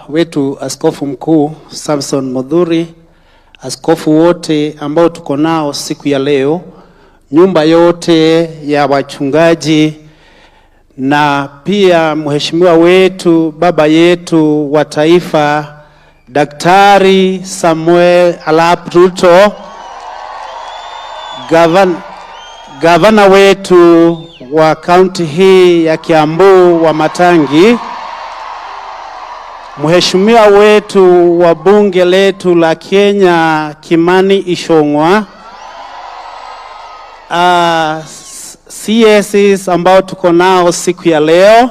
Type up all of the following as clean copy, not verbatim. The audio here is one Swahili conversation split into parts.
wetu Askofu Mkuu Samson Modhuri, askofu wote ambao tuko nao siku ya leo, nyumba yote ya wachungaji, na pia mheshimiwa wetu baba yetu wa taifa Daktari Samuel Arap Ruto, gavana wetu wa kaunti hii ya Kiambu Wamatangi, mheshimiwa wetu wa bunge letu la Kenya Kimani Ichung'wah, CSs ambao tuko nao siku ya leo,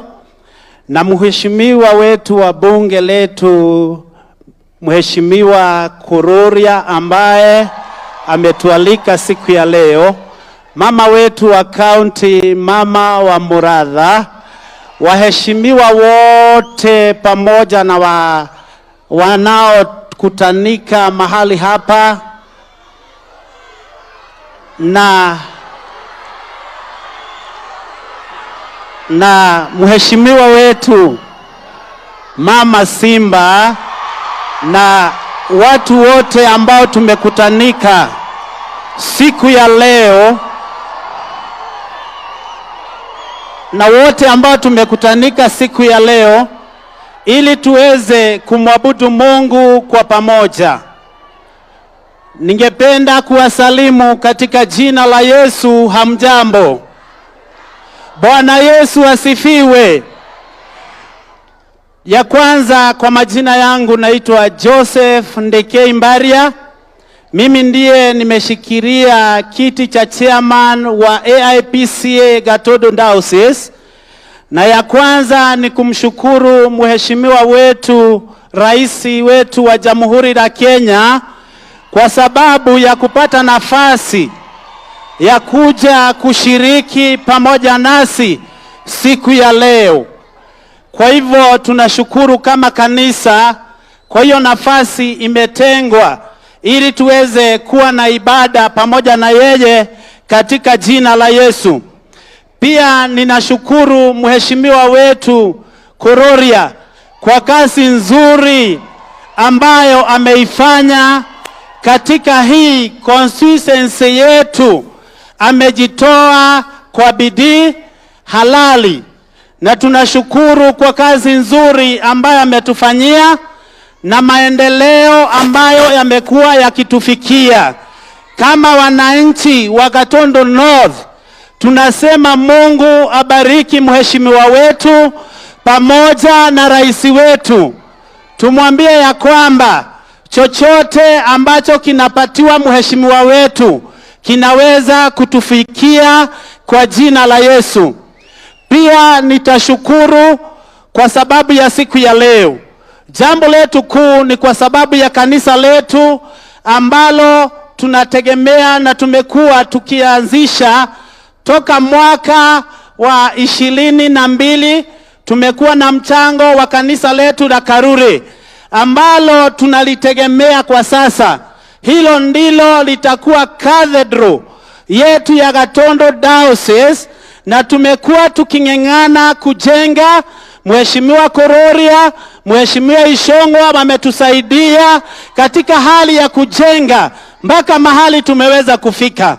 na mheshimiwa wetu wa bunge letu Mheshimiwa Kururia ambaye ametualika siku ya leo, mama wetu wa kaunti, mama wa Muratha, waheshimiwa wote pamoja na wanaokutanika mahali hapa, na mheshimiwa wetu Mama Simba, na watu wote ambao tumekutanika siku ya leo, ili tuweze kumwabudu Mungu kwa pamoja. Ningependa kuwasalimu katika jina la Yesu. Hamjambo? Bwana Yesu asifiwe. Ya kwanza, kwa majina yangu naitwa Joseph Ndekei Mbaria. Mimi ndiye nimeshikilia kiti cha chairman wa AIPCA Gatodo Diocese. Na ya kwanza ni kumshukuru mheshimiwa wetu, rais wetu wa Jamhuri la Kenya, kwa sababu ya kupata nafasi ya kuja kushiriki pamoja nasi siku ya leo. Kwa hivyo tunashukuru kama kanisa, kwa hiyo nafasi imetengwa ili tuweze kuwa na ibada pamoja na yeye katika jina la Yesu. Pia ninashukuru mheshimiwa wetu Kururia kwa kazi nzuri ambayo ameifanya katika hii constituency yetu. Amejitoa kwa bidii halali, na tunashukuru kwa kazi nzuri ambayo ametufanyia na maendeleo ambayo yamekuwa yakitufikia. Kama wananchi wa Gatondo North, tunasema Mungu abariki mheshimiwa wetu pamoja na rais wetu. Tumwambie ya kwamba chochote ambacho kinapatiwa mheshimiwa wetu kinaweza kutufikia kwa jina la Yesu. Pia nitashukuru kwa sababu ya siku ya leo. Jambo letu kuu ni kwa sababu ya kanisa letu ambalo tunategemea na tumekuwa tukianzisha toka mwaka wa 22. Tumekuwa na mchango wa kanisa letu la Karuri ambalo tunalitegemea kwa sasa. Hilo ndilo litakuwa cathedral yetu ya Gatondo Diocese, na tumekuwa tuking'ang'ana kujenga. Mheshimiwa Kururia, Mheshimiwa Ichung'wah wametusaidia katika hali ya kujenga mpaka mahali tumeweza kufika,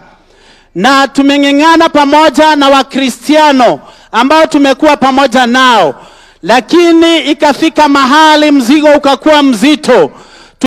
na tumeng'ang'ana pamoja na Wakristiano ambao tumekuwa pamoja nao, lakini ikafika mahali mzigo ukakuwa mzito.